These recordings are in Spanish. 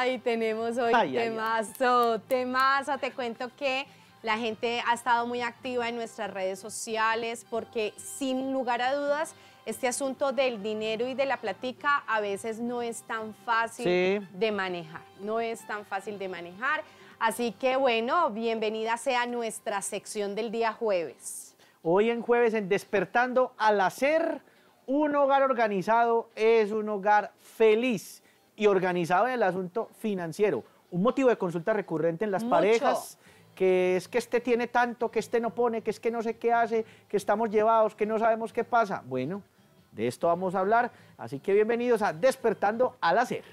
Ay, tenemos hoy temazo. Te cuento que la gente ha estado muy activa en nuestras redes sociales porque sin lugar a dudas este asunto del dinero y de la platica a veces no es tan fácil de manejar. No es tan fácil de manejar. Así que bueno, bienvenida sea nuestra sección del día jueves. Hoy en jueves en Despertando al Hacer, un hogar organizado es un hogar feliz y organizado en el asunto financiero. Un motivo de consulta recurrente en las parejas, que es que este tiene tanto, que este no pone, que es que no sé qué hace, que estamos llevados, que no sabemos qué pasa. Bueno, de esto vamos a hablar, así que bienvenidos a Despertando al Hacer.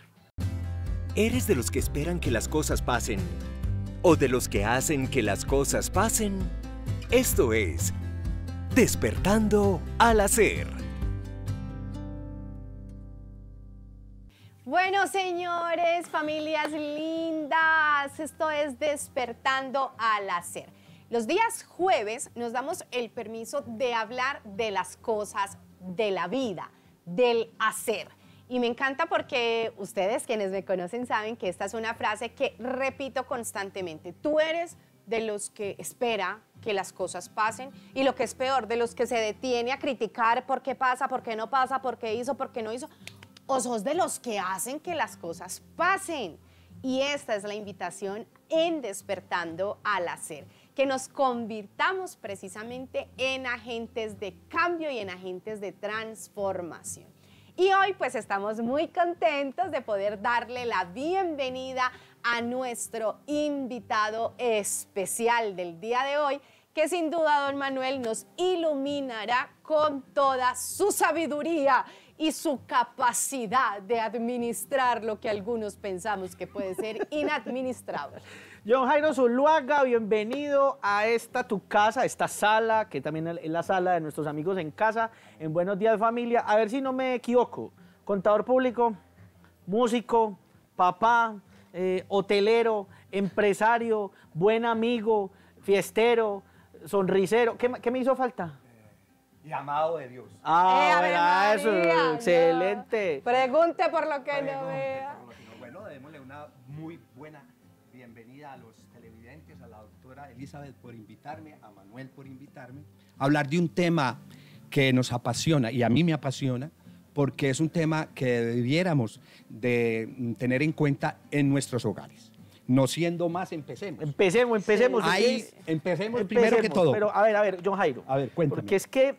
¿Eres de los que esperan que las cosas pasen o de los que hacen que las cosas pasen? Esto es Despertando al Hacer. Bueno, señores, familias lindas, esto es Despertando al Hacer. Los días jueves nos damos el permiso de hablar de las cosas de la vida, del hacer. Y me encanta porque ustedes, quienes me conocen, saben que esta es una frase que repito constantemente. Tú eres de los que espera que las cosas pasen y lo que es peor, de los que se detiene a criticar por qué pasa, por qué no pasa, por qué hizo, por qué no hizo. O sos de los que hacen que las cosas pasen. Y esta es la invitación en Despertando al Hacer, que nos convirtamos precisamente en agentes de cambio y en agentes de transformación. Y hoy pues estamos muy contentos de poder darle la bienvenida a nuestro invitado especial del día de hoy, que sin duda don Manuel nos iluminará con toda su sabiduría y su capacidad de administrar lo que algunos pensamos que puede ser inadministrable. John Jairo Zuluaga, bienvenido a esta tu casa, esta sala, que también es la sala de nuestros amigos en casa, en Buenos Días Familia. A ver si no me equivoco, contador público, músico, papá, hotelero, empresario, buen amigo, fiestero, sonrisero. ¿Qué me hizo falta? Y amado de Dios. Ah, eso, excelente. No. Pregunte por lo que no vea. Bueno, démosle una muy buena bienvenida a los televidentes, a la doctora Elizabeth por invitarme, a Manuel por invitarme, a hablar de un tema que nos apasiona y a mí me apasiona porque es un tema que debiéramos de tener en cuenta en nuestros hogares. No siendo más, empecemos. Empecemos. Ahí, empecemos primero que todo. Pero a ver, John Jairo. A ver, cuéntame. Porque es que,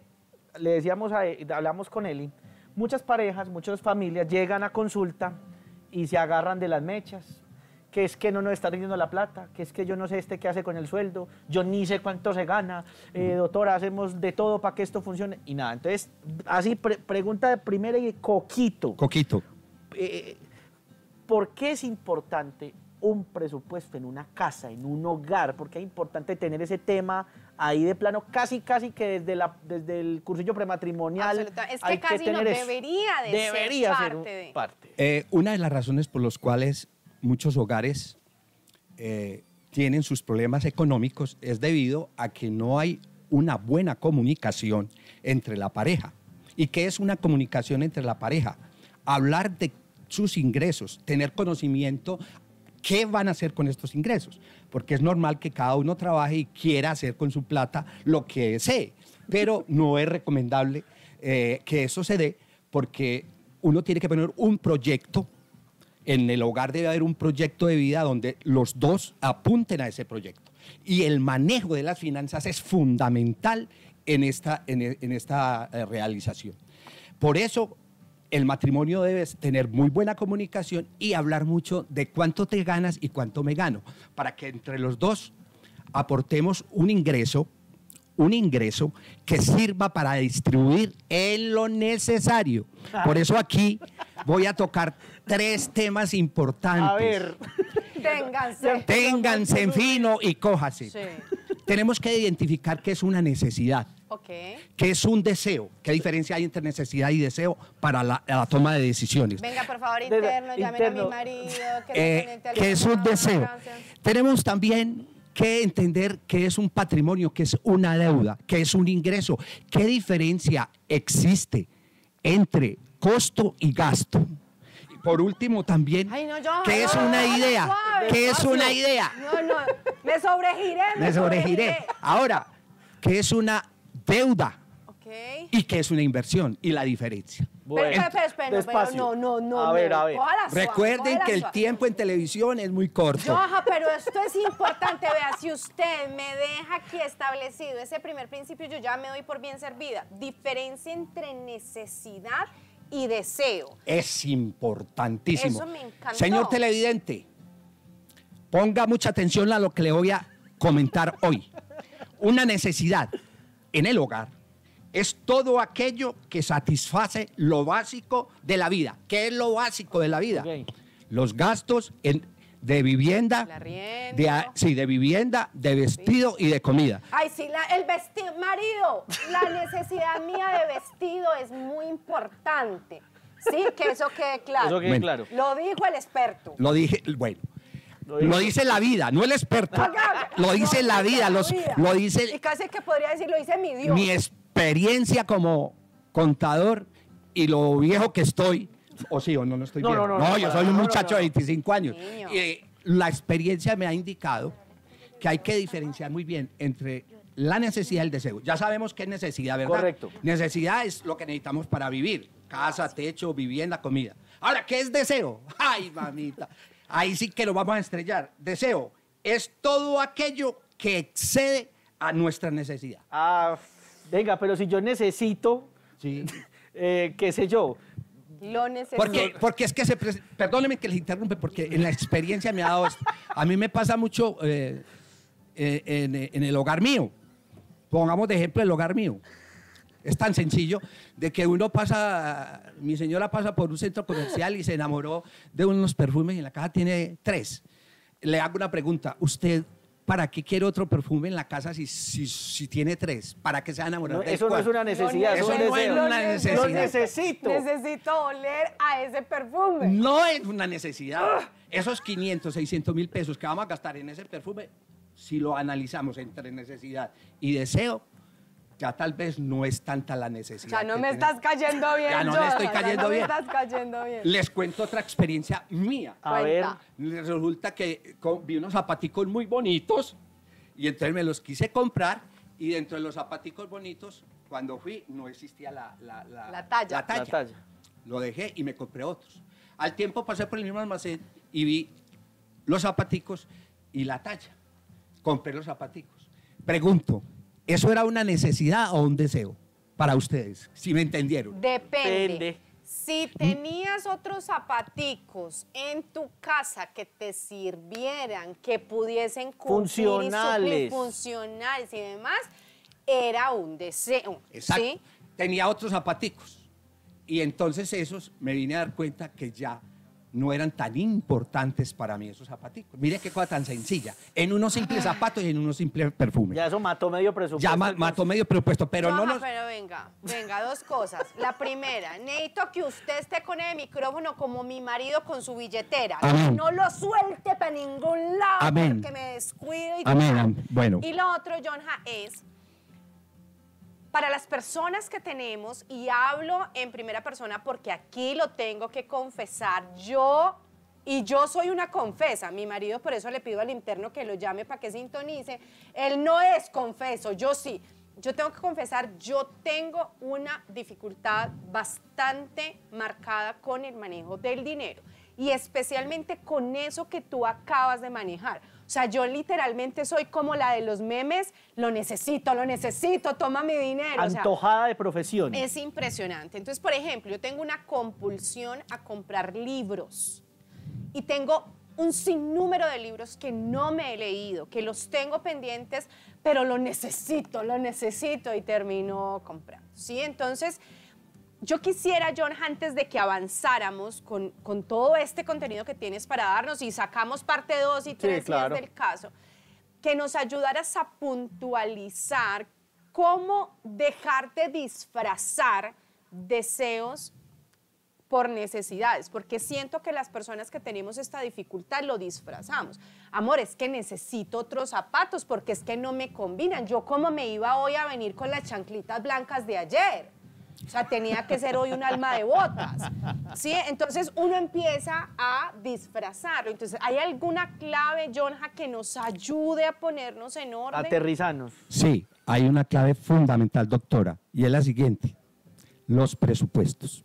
le decíamos, hablamos con Eli, muchas parejas, muchas familias llegan a consulta y se agarran de las mechas, que es que no nos está rindiendo la plata, que es que yo no sé qué hace con el sueldo, yo ni sé cuánto se gana, doctora, hacemos de todo para que esto funcione, y nada. Entonces, así, pregunta de primera y Coquito. ¿Por qué es importante un presupuesto en una casa, en un hogar? Porque es importante tener ese tema ahí de plano, casi que desde el cursillo prematrimonial. Es que casi no debería ser parte. Una de las razones por las cuales muchos hogares tienen sus problemas económicos es debido a que no hay una buena comunicación entre la pareja. ¿Y qué es una comunicación entre la pareja? Hablar de sus ingresos, tener conocimiento. ¿Qué van a hacer con estos ingresos? Porque es normal que cada uno trabaje y quiera hacer con su plata lo que desee, pero no es recomendable que eso se dé porque uno tiene que poner un proyecto. En el hogar debe haber un proyecto de vida donde los dos apunten a ese proyecto. Y el manejo de las finanzas es fundamental en esta realización. Por eso, el matrimonio debe tener muy buena comunicación y hablar mucho de cuánto te ganas y cuánto me gano, para que entre los dos aportemos un ingreso que sirva para distribuir en lo necesario. Por eso aquí voy a tocar 3 temas importantes. A ver. Ténganse en fino y cójase. Sí. Tenemos que identificar qué es una necesidad. ¿Qué es un deseo? ¿Qué diferencia hay entre necesidad y deseo para la toma de decisiones? Venga, por favor, llamen a mi marido. ¿Qué es un deseo? Tenemos también que entender qué es un patrimonio, qué es una deuda, qué es un ingreso. ¿Qué diferencia existe entre costo y gasto? por último también, Ay, no, yo, ¿qué es no, una no, idea? suave, ¿Qué es despacio. una idea? No, me sobregiré. Me sobregiré. Ahora, ¿qué es una deuda? Ok. ¿Y qué es una inversión? Y la diferencia. Espera, despacio. no. A ver. Cójala suave, Recuerden cójala que el suave. tiempo en televisión es muy corto. Joja, pero esto es importante. Vea, si usted me deja aquí establecido ese primer principio, yo ya me doy por bien servida. Diferencia entre necesidad y deseo. Es importantísimo. Eso me encantó. Señor televidente, ponga mucha atención a lo que le voy a comentar hoy. Una necesidad en el hogar es todo aquello que satisface lo básico de la vida. ¿Qué es lo básico de la vida? Ok. Los gastos de vivienda, El arriendo. de vivienda, de vestido y de comida. Ay, sí, el vestido, marido, la necesidad mía de vestido es muy importante. Sí, que eso quede claro. Eso quede Bueno. claro. Lo dijo el experto. Lo dije, bueno. Lo dice la vida, no el experto. Lo dice la vida, lo Y dice casi que podría decir, lo dice mi Dios. mi experiencia como contador y lo viejo que estoy. O sí, o no lo estoy No, viendo. no, yo soy un no, muchacho no. de 25 años. Niño. Y la experiencia me ha indicado que hay que diferenciar muy bien entre la necesidad y el deseo. Ya sabemos qué es necesidad, ¿verdad? Correcto. Necesidad es lo que necesitamos para vivir. Casa, techo, vivienda, comida. Ahora, ¿qué es deseo? Ay, mamita. Ahí sí que lo vamos a estrellar. Deseo es todo aquello que excede a nuestra necesidad. Ah, venga, pero si yo necesito, Sí. qué sé yo, Lo necesito. Porque es que perdóneme que les interrumpe, porque en la experiencia me ha dado esto. A mí me pasa mucho en el hogar mío. Pongamos de ejemplo el hogar mío. Es tan sencillo de que mi señora pasa por un centro comercial y se enamoró de unos perfumes y en la casa tiene 3. Le hago una pregunta, ¿usted para qué quiere otro perfume en la casa si tiene 3? ¿Para qué se va a enamorar no, de eso no es una necesidad, Eso es un no es deseo. una necesidad. Lo necesito. Necesito oler a ese perfume. No es una necesidad. Esos 500, 600 mil pesos que vamos a gastar en ese perfume, si lo analizamos entre necesidad y deseo, ya tal vez no es tanta la necesidad. Ya no que me tenemos. estás cayendo bien. Ya no le estoy cayendo bien. Ya no me estás cayendo bien. Les cuento otra experiencia mía. A ver, Cuenta. Resulta que vi unos zapaticos muy bonitos y entonces me los quise comprar y dentro de los zapaticos bonitos, cuando fui, no existía la talla. la talla. Lo dejé y me compré otros. Al tiempo pasé por el mismo almacén y vi los zapaticos y la talla. Compré los zapaticos. Pregunto, ¿eso era una necesidad o un deseo para ustedes? Si me entendieron. Depende. Depende. Si tenías otros zapaticos en tu casa que te sirvieran, que pudiesen cumplir Funcionales. y suplir, funcionales y demás, era un deseo. Exacto. ¿Sí? Tenía otros zapaticos. Y entonces esos me vine a dar cuenta que ya no eran tan importantes para mí esos zapaticos. Mire qué cosa tan sencilla. En unos simples zapatos y en unos simples perfumes. Ya eso mató medio presupuesto. Ya mató medio presupuesto, pero no Joja, nos... pero venga, 2 cosas. La primera, necesito que usted esté con el micrófono como mi marido con su billetera. Amén. No lo suelte para ningún lado Amén. porque me descuido y Amén, tal. amén. Bueno. Y lo otro, Jonja, es para las personas que tenemos, y hablo en primera persona porque aquí lo tengo que confesar, yo soy una confesa, mi marido por eso le pido al interno que lo llame para que sintonice, él no es confeso, yo sí. Yo tengo que confesar, yo tengo una dificultad bastante marcada con el manejo del dinero y especialmente con eso que tú acabas de manejar. O sea, yo literalmente soy como la de los memes, lo necesito, toma mi dinero. O sea, Antojada de profesión. es impresionante. Entonces, por ejemplo, yo tengo una compulsión a comprar libros y tengo un sinnúmero de libros que no me he leído, que los tengo pendientes, pero lo necesito y termino comprando. ¿Sí? Entonces, yo quisiera, John, antes de que avanzáramos con todo este contenido que tienes para darnos y sacamos parte 2 y 3 claro. del caso, que nos ayudaras a puntualizar cómo dejar de disfrazar deseos por necesidades, porque siento que las personas que tenemos esta dificultad lo disfrazamos. Amor, es que necesito otros zapatos porque es que no me combinan. Yo cómo me iba hoy a venir con las chanclitas blancas de ayer. O sea, tenía que ser hoy un alma de botas, ¿sí? Entonces uno empieza a disfrazarlo. Entonces, ¿hay alguna clave, Jonja, que nos ayude a ponernos en orden? Aterrizanos. Sí, hay una clave fundamental, doctora, y es la siguiente: los presupuestos.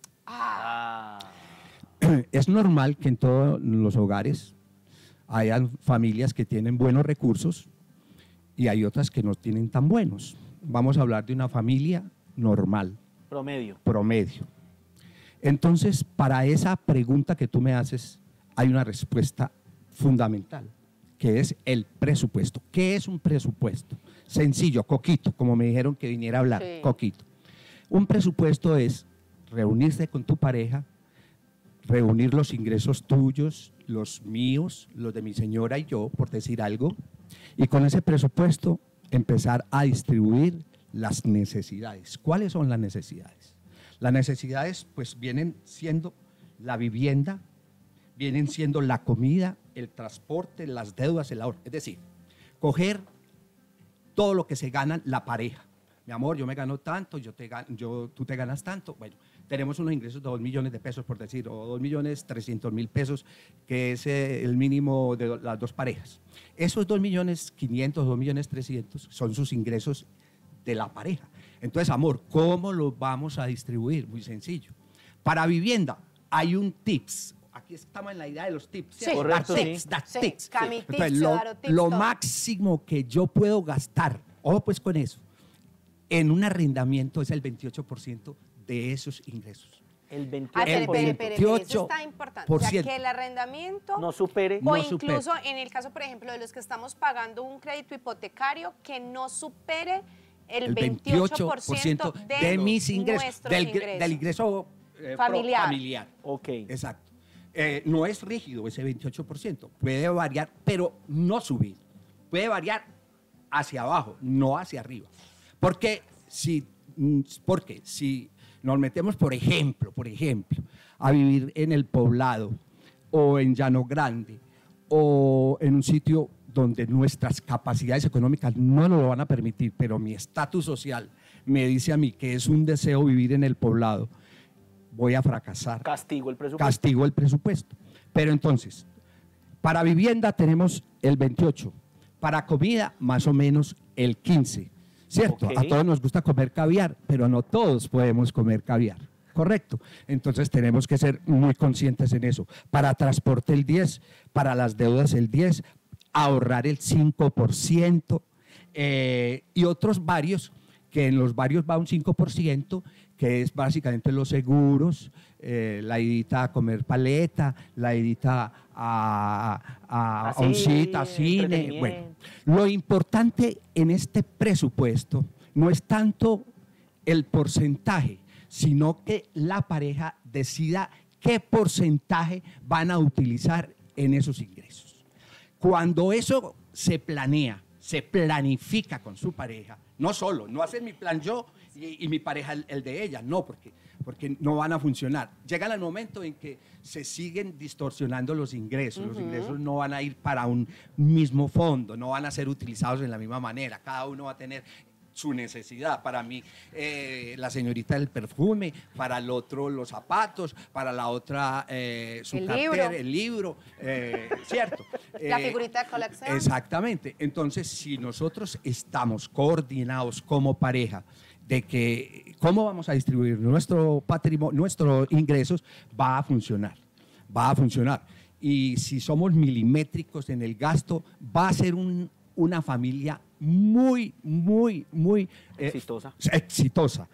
Es normal que en todos los hogares hayan familias que tienen buenos recursos y hay otras que no tienen tan buenos. Vamos a hablar de una familia normal. Promedio. Entonces, para esa pregunta que tú me haces, hay una respuesta fundamental, que es el presupuesto. ¿Qué es un presupuesto? Sencillo, coquito, como me dijeron que viniera a hablar, sí. Coquito. Un presupuesto es reunirse con tu pareja, reunir los ingresos tuyos, los míos, los de mi señora y yo, por decir algo, y con ese presupuesto empezar a distribuir las necesidades. ¿Cuáles son las necesidades? Las necesidades pues vienen siendo la vivienda, vienen siendo la comida, el transporte, las deudas, el ahorro. Es decir, coger todo lo que se gana la pareja. Mi amor, yo me gano tanto, tú te ganas tanto. Bueno, tenemos unos ingresos de 2 millones de pesos, por decir, o 2.300.000 pesos, que es el mínimo de las dos parejas. Esos 2.500.000, 2.300.000 son sus ingresos de la pareja. Entonces, amor, ¿cómo los vamos a distribuir? Muy sencillo. Para vivienda hay un tips. Aquí estamos en la idea de los tips. Sí, correcto, tips. Entonces, lo máximo que yo puedo gastar, ojo pues con eso, en un arrendamiento es el 28% de esos ingresos. El 28%. Espere, eso está importante. O sea, que el arrendamiento no supere. O incluso en el caso, por ejemplo, de los que estamos pagando un crédito hipotecario, que no supere el 28% de mis ingresos, del ingreso familiar. Ok. Exacto. No es rígido ese 28%. Puede variar, pero no subir. Puede variar hacia abajo, no hacia arriba. Porque si nos metemos, por ejemplo, a vivir en el Poblado o en Llano Grande o en un sitio donde nuestras capacidades económicas no nos lo van a permitir, pero mi estatus social me dice a mí que es un deseo vivir en el Poblado, voy a fracasar. Castigo el presupuesto. Pero entonces, para vivienda tenemos el 28%, para comida más o menos el 15%. ¿Cierto? Okay. A todos nos gusta comer caviar, pero no todos podemos comer caviar, ¿correcto? Entonces tenemos que ser muy conscientes en eso. Para transporte el 10%, para las deudas el 10%, ahorrar el 5% y otros varios, que en los varios va un 5%, que es básicamente los seguros, la idita a comer paleta, la idita a oncita, cine. Bueno, lo importante en este presupuesto no es tanto el porcentaje, sino que la pareja decida qué porcentaje van a utilizar en esos ingresos. Cuando eso se planea, se planifica con su pareja, no solo, no hacer mi plan yo y mi pareja el de ella, no, porque no van a funcionar. Llegan al momento en que se siguen distorsionando los ingresos, los ingresos no van a ir para un mismo fondo, no van a ser utilizados de la misma manera, cada uno va a tener su necesidad. Para mí, la señorita el perfume, para el otro los zapatos, para la otra su cartera, el libro, ¿cierto? La figurita de colección. Exactamente. Entonces, si nosotros estamos coordinados como pareja de que cómo vamos a distribuir nuestro patrimonio, nuestros ingresos, va a funcionar. Y si somos milimétricos en el gasto, va a ser una familia muy exitosa. ¿Exitosa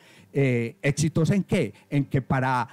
en qué? En que para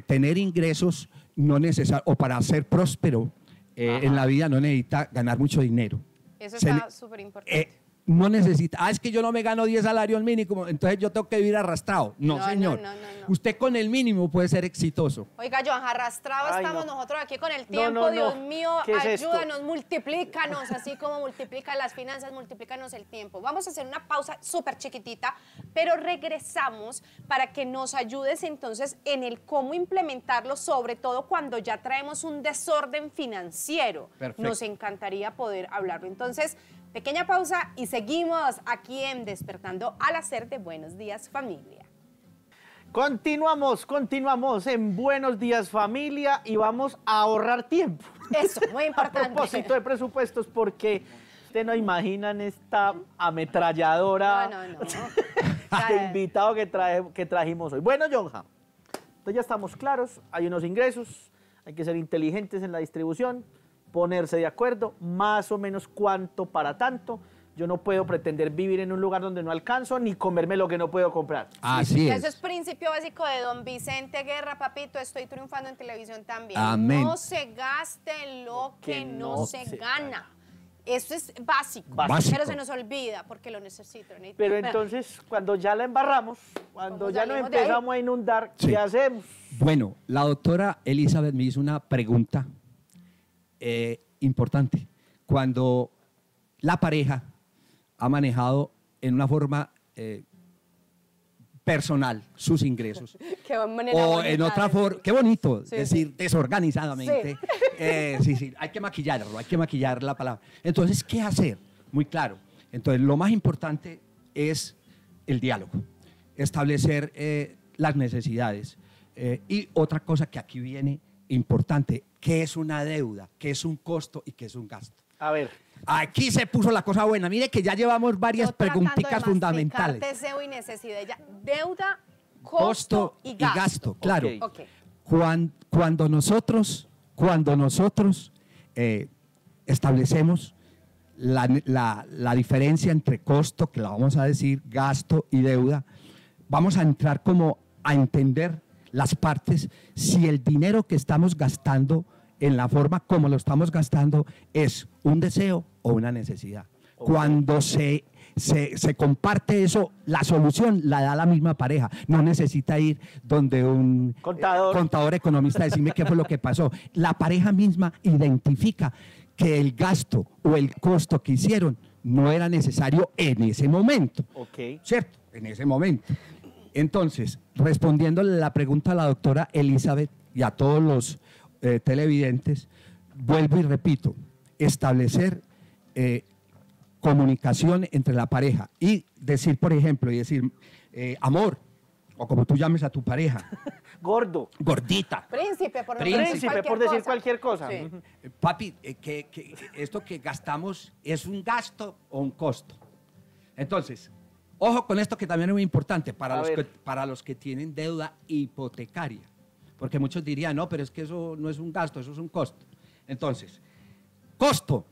tener ingresos no necesarios, o para ser próspero en la vida no necesita ganar mucho dinero. Eso está súper importante. No necesita, es que yo no me gano 10 salarios mínimos, entonces yo tengo que vivir arrastrado. No, señor. No. Usted con el mínimo puede ser exitoso. Oiga, Joan, arrastrado estamos nosotros aquí con el tiempo. Dios mío, ayúdanos, multiplícanos, así como multiplican las finanzas, multiplícanos el tiempo. Vamos a hacer una pausa súper chiquitita, pero regresamos para que nos ayudes entonces en el cómo implementarlo, sobre todo cuando ya traemos un desorden financiero. Perfecto. Nos encantaría poder hablarlo. Entonces, pequeña pausa y seguimos aquí en Despertando al Hacer de Buenos Días, Familia. Continuamos en Buenos Días Familia y vamos a ahorrar tiempo. Eso, muy A importante. propósito de presupuestos, porque ustedes no imaginan esta ametralladora No. de invitado que trajimos hoy. Bueno, Jonja, entonces ya estamos claros, hay unos ingresos, hay que ser inteligentes en la distribución, ponerse de acuerdo, más o menos cuánto para tanto. Yo no puedo pretender vivir en un lugar donde no alcanzo ni comerme lo que no puedo comprar. Así Eso es es. principio básico de don Vicente Guerra, papito. Estoy triunfando en televisión también. Amén. No se gaste lo que no se gana. Eso es básico, Básico. pero se nos olvida porque lo necesito. Pero entonces, cuando ya la embarramos, cuando ¿Cómo ya nos salimos de ahí? empezamos a inundar, Sí. ¿qué hacemos? Bueno, la doctora Elizabeth me hizo una pregunta importante. Cuando la pareja ha manejado en una forma personal sus ingresos, Qué manera o bonita en otra de forma, qué bonito Sí, decir desorganizadamente. Sí, hay que maquillarlo, hay que maquillar la palabra. Entonces, ¿qué hacer? Muy claro. Entonces, lo más importante es el diálogo, establecer las necesidades. Y otra cosa que aquí viene importante, ¿qué es una deuda? ¿Qué es un costo y qué es un gasto? A ver, Aquí se puso la cosa buena. Mire que ya llevamos varias Yo tratando de preguntitas masticar fundamentales. deseo y necesidad. Ya, deuda, costo Costo y y gasto. gasto, claro. Ok. Ok. Cuando nosotros establecemos la diferencia entre costo, que la vamos a decir, gasto y deuda, vamos a entrar como a entender las partes si el dinero que estamos gastando en la forma como lo estamos gastando es un deseo o una necesidad. Cuando se comparte eso, la solución la da la misma pareja. No necesita ir donde un contador economista a decirme qué fue lo que pasó. La pareja misma identifica que el gasto o el costo que hicieron no era necesario en ese momento. ok. ¿Cierto? En ese momento. Entonces, respondiéndole la pregunta a la doctora Elizabeth y a todos los televidentes, vuelvo y repito, establecer comunicación entre la pareja y decir, por ejemplo, amor, o como tú llames a tu pareja, Gordo. gordita, Príncipe, por Príncipe, por decir cualquier cosa. Sí. papi, que esto que gastamos es un gasto o un costo. Entonces, ojo con esto que también es muy importante A ver. para los que tienen deuda hipotecaria. Porque muchos dirían, no, pero es que eso no es un gasto, eso es un costo. Entonces, costo,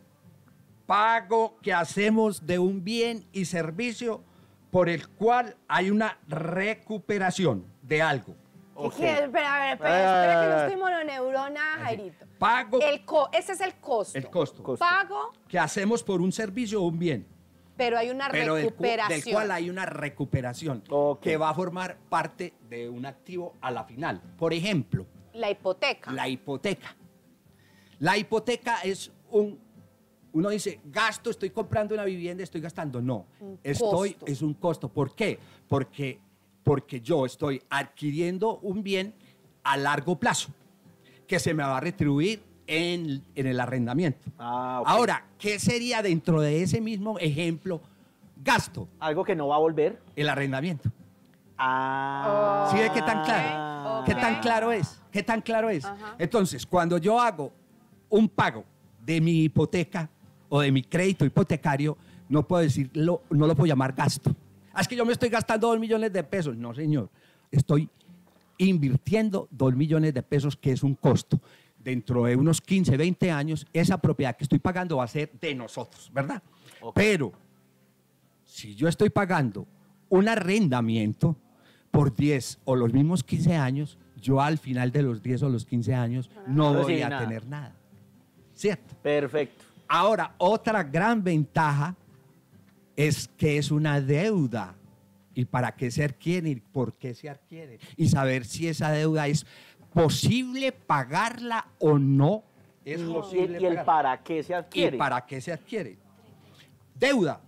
pago que hacemos de un bien y servicio por el cual hay una recuperación de algo. ¿Qué Ok. quieres? Espera que no estoy mononeurona, Jairito. Pago, Ese es el costo. el costo, Pago, que hacemos por un servicio o un bien. pero hay una Pero recuperación. del cual hay una recuperación Ok. que va a formar parte de un activo a la final. Por ejemplo, La hipoteca. la hipoteca. La hipoteca es uno dice, gasto, estoy comprando una vivienda, estoy gastando. No, costo. es un costo. ¿Por qué? Porque yo estoy adquiriendo un bien a largo plazo que se me va a retribuir en el arrendamiento. Ah, ok. Ahora, ¿qué sería dentro de ese mismo ejemplo? Gasto, Algo que no va a volver. el arrendamiento. Ah. ¿Sí ve qué tan claro? Ok. ¿Qué tan claro es? ¿Qué tan claro es? Ajá. Entonces, cuando yo hago un pago de mi hipoteca o de mi crédito hipotecario, no lo puedo llamar gasto. Ah, es que yo me estoy gastando 2 millones de pesos. No, señor. Estoy invirtiendo 2 millones de pesos, que es un costo. Dentro de unos 15, 20 años, esa propiedad que estoy pagando va a ser de nosotros, ¿verdad? Ok. Pero, si yo estoy pagando un arrendamiento por 10 o los mismos 15 años, yo al final de los 10 o los 15 años no No voy recibe a nada. tener nada. ¿Cierto? Perfecto. Ahora, otra gran ventaja es que es una deuda. ¿Y para qué se adquiere? ¿Y por qué se adquiere? Y saber si esa deuda es posible pagarla o no. Es posible Y el pagarla. para qué se adquiere. ¿Y para qué se adquiere? Deuda,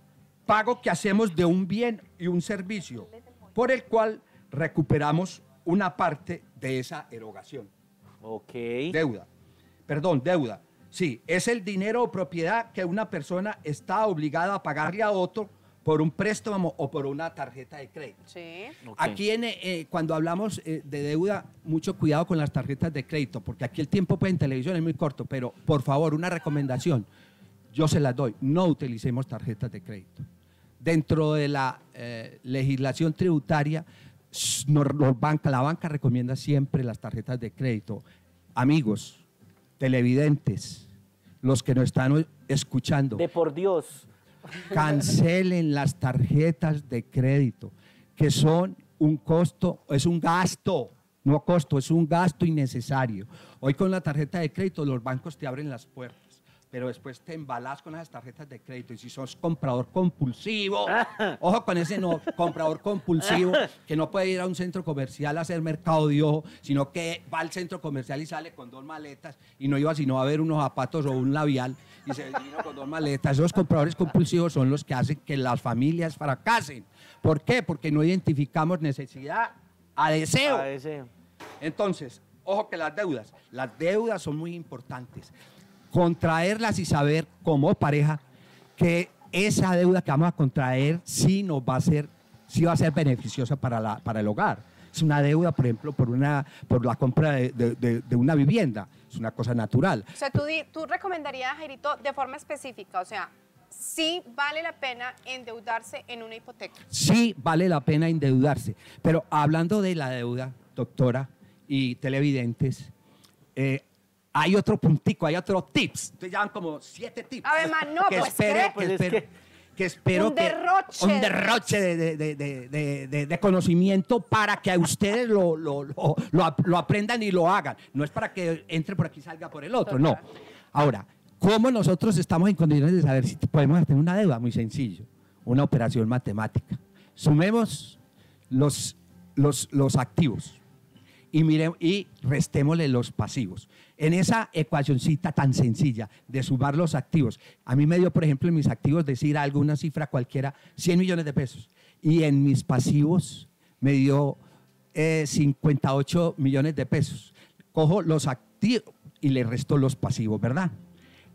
pago que hacemos de un bien y un servicio, por el cual recuperamos una parte de esa erogación. Ok. Deuda. Sí, es el dinero o propiedad que una persona está obligada a pagarle a otro por un préstamo o por una tarjeta de crédito. Sí. Ok. Aquí cuando hablamos de deuda, mucho cuidado con las tarjetas de crédito, porque aquí el tiempo pues, en televisión es muy corto, pero por favor, una recomendación, yo se las doy, no utilicemos tarjetas de crédito. Dentro de la legislación tributaria, la banca recomienda siempre las tarjetas de crédito. Amigos, televidentes, los que nos están escuchando, De por Dios. cancelen las tarjetas de crédito, que son un costo, es un gasto, no costo, es un gasto innecesario. Hoy con la tarjeta de crédito los bancos te abren las puertas, pero después te embalas con esas tarjetas de crédito y si sos comprador compulsivo, ojo con ese no, comprador compulsivo, que no puede ir a un centro comercial a hacer mercado de ojo, sino que va al centro comercial y sale con 2 maletas y no iba sino a ver unos zapatos o un labial y se vino con 2 maletas. Esos compradores compulsivos son los que hacen que las familias fracasen. ¿Por qué? Porque no identificamos necesidad a deseo. A ese. Entonces, ojo que las deudas son muy importantes. Contraerlas y saber como pareja que esa deuda que vamos a contraer sí va a ser beneficiosa para el hogar. Es una deuda, por ejemplo, por la compra de una vivienda. Es una cosa natural. O sea, tú recomendarías, Jairito, de forma específica, o sea, sí vale la pena endeudarse en una hipoteca. Sí vale la pena endeudarse. Pero hablando de la deuda, doctora y televidentes, hay otro puntico, hay otro tips. Ustedes llevan como 7 tips. A ver, man, no, que pues, espero, ¿qué? que espero Un que derroche. un derroche de conocimiento para que a ustedes lo aprendan y lo hagan. No es para que entre por aquí y salga por el otro, no. Ahora, ¿cómo nosotros estamos en condiciones de saber si podemos tener una deuda? Muy sencillo, una operación matemática. Sumemos los activos y restémosle los pasivos. En esa ecuacioncita tan sencilla de sumar los activos, a mí me dio, por ejemplo, en mis activos decir alguna cifra cualquiera, 100 millones de pesos. Y en mis pasivos me dio 58 millones de pesos. Cojo los activos y le resto los pasivos, ¿verdad?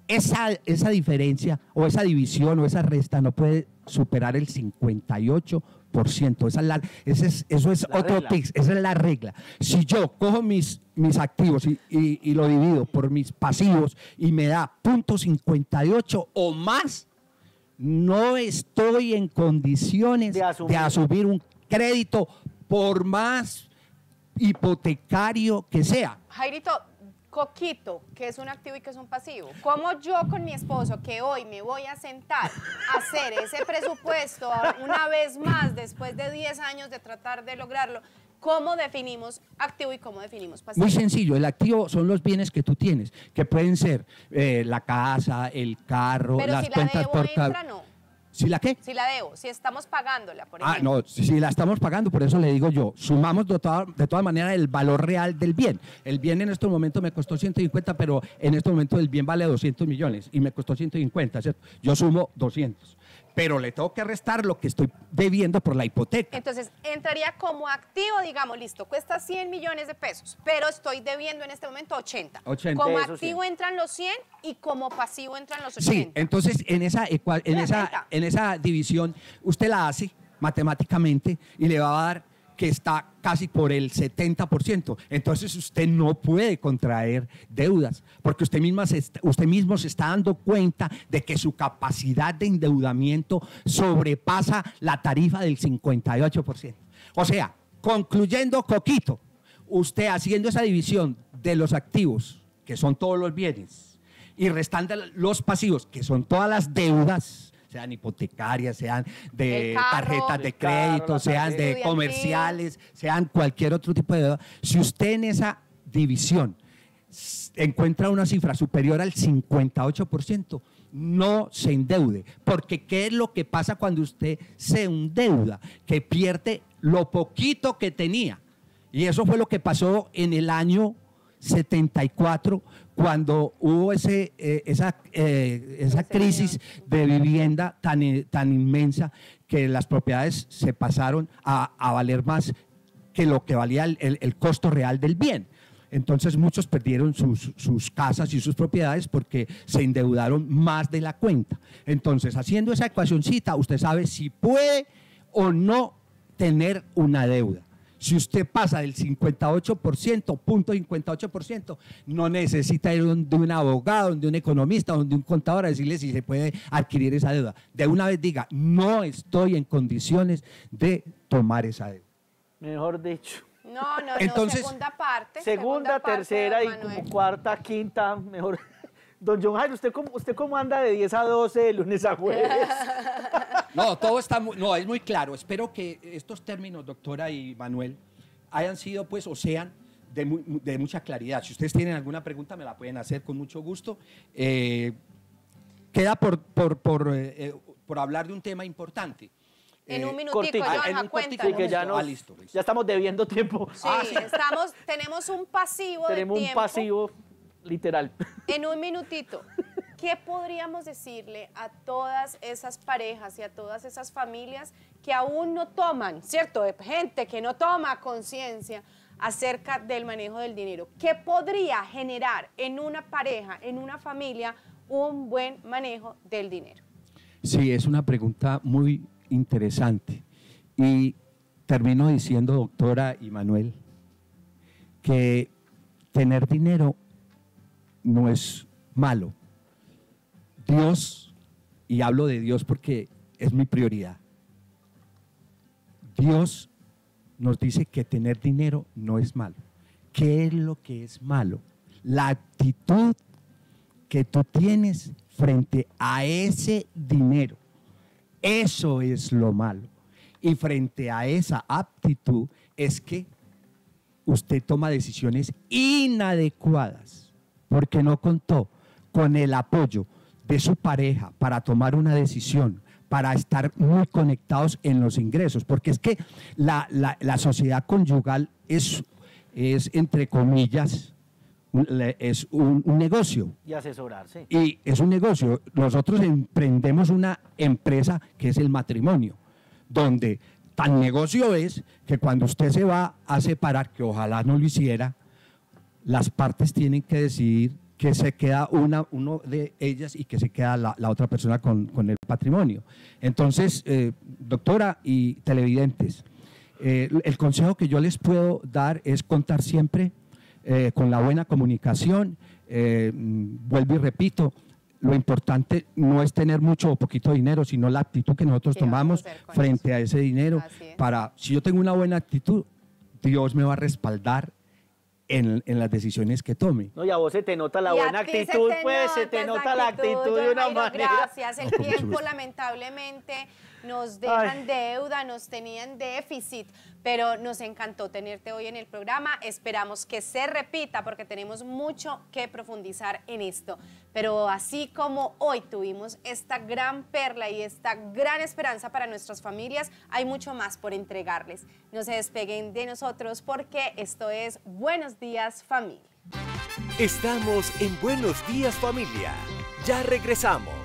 Esa diferencia o esa división o esa resta no puede superar el 58%. Eso es otro tip, esa es la regla. Si yo cojo mis activos y lo divido por mis pasivos y me da 0.58 o más, no estoy en condiciones de asumir un crédito por más hipotecario que sea. Jairito, Coquito, que es un activo y que es un pasivo. ¿Cómo yo con mi esposo, que hoy me voy a sentar a hacer ese presupuesto una vez más, después de 10 años de tratar de lograrlo, cómo definimos activo y cómo definimos pasivo? Muy sencillo, el activo son los bienes que tú tienes, que pueden ser la casa, el carro, pero las si la cuentas debo por entra, no. ¿Sí la qué? Si la debo, si estamos pagándola, por ejemplo. No, si la estamos pagando, por eso le digo yo, sumamos de todas maneras el valor real del bien. El bien en estos momentos me costó 150, pero en estos momentos el bien vale 200 millones y me costó 150, ¿cierto? Yo sumo 200, pero le tengo que restar lo que estoy debiendo por la hipoteca. Entonces, entraría como activo, digamos, listo, cuesta 100 millones de pesos, pero estoy debiendo en este momento 80. 80. Como Eso activo sí. entran los 100 y como pasivo entran los 80. Sí, entonces en esa división usted la hace matemáticamente y le va a dar que está casi por el 70%. Entonces usted no puede contraer deudas porque usted mismo se está dando cuenta de que su capacidad de endeudamiento sobrepasa la tarifa del 58%. O sea, concluyendo, Coquito, usted haciendo esa división de los activos, que son todos los bienes, y restando los pasivos, que son todas las deudas, sean hipotecarias, sean de El carro, tarjetas de el carro, crédito, la sean de tarjeta. comerciales, sean cualquier otro tipo de deuda. Si usted en esa división encuentra una cifra superior al 58%, no se endeude. Porque ¿qué es lo que pasa cuando usted se endeuda? Que pierde lo poquito que tenía. Y eso fue lo que pasó en el año 74, cuando hubo esa crisis de vivienda tan inmensa que las propiedades se pasaron a valer más que lo que valía el costo real del bien. Entonces muchos perdieron sus casas y sus propiedades porque se endeudaron más de la cuenta. Entonces, haciendo esa ecuacioncita, usted sabe si puede o no tener una deuda. Si usted pasa del 58%, 58%, no necesita ir de un abogado, de un economista, de un contador a decirle si se puede adquirir esa deuda. De una vez diga, no estoy en condiciones de tomar esa deuda. Mejor dicho. No, Entonces, segunda parte. Segunda, parte, tercera y don Manuel. como cuarta, quinta, mejor. Don John Jairo, ¿usted cómo anda de 10 a 12 de lunes a jueves? No, todo está no, es muy claro. Espero que estos términos, doctora y Manuel, hayan sido, pues, o sean de mucha claridad. Si ustedes tienen alguna pregunta, me la pueden hacer con mucho gusto. Queda por hablar de un tema importante. En un minutico, cortico, Johan, cuéntanos. que ya, listo. ya estamos debiendo tiempo. Sí, tenemos un pasivo Tenemos de un tiempo. pasivo literal. En un minutito, ¿qué podríamos decirle a todas esas parejas y a todas esas familias que aún no toman, ¿cierto? Gente que no toma conciencia acerca del manejo del dinero. ¿Qué podría generar en una pareja, en una familia, un buen manejo del dinero? Sí, es una pregunta muy interesante. Y termino diciendo, doctora y Manuel, que tener dinero no es malo. Dios, y hablo de Dios porque es mi prioridad, Dios nos dice que tener dinero no es malo. ¿Qué es lo que es malo? La actitud que tú tienes frente a ese dinero. Eso es lo malo. Y frente a esa aptitud es que usted toma decisiones inadecuadas porque no contó con el apoyo de su pareja para tomar una decisión, para estar muy conectados en los ingresos, porque es que la sociedad conyugal es entre comillas, es un negocio. Y asesorarse. Y es un negocio. Nosotros emprendemos una empresa que es el matrimonio, donde tan negocio es que cuando usted se va a separar, que ojalá no lo hiciera, las partes tienen que decidir que se queda uno de ellas y que se queda la otra persona con el patrimonio. Entonces, doctora y televidentes, el consejo que yo les puedo dar es contar siempre con la buena comunicación. Vuelvo y repito, lo importante no es tener mucho o poquito dinero, sino la actitud que nosotros tomamos frente a ese dinero. Si yo tengo una buena actitud, Dios me va a respaldar en las decisiones que tome. No, y a vos se te nota la buena actitud, pues, se te nota la actitud de una manera. Gracias, el tiempo lamentablemente nos dejan deuda, nos tenían déficit, pero nos encantó tenerte hoy en el programa. Esperamos que se repita porque tenemos mucho que profundizar en esto. Pero así como hoy tuvimos esta gran perla y esta gran esperanza para nuestras familias, hay mucho más por entregarles. No se despeguen de nosotros porque esto es Buenos Días Familia. Estamos en Buenos Días Familia. Ya regresamos.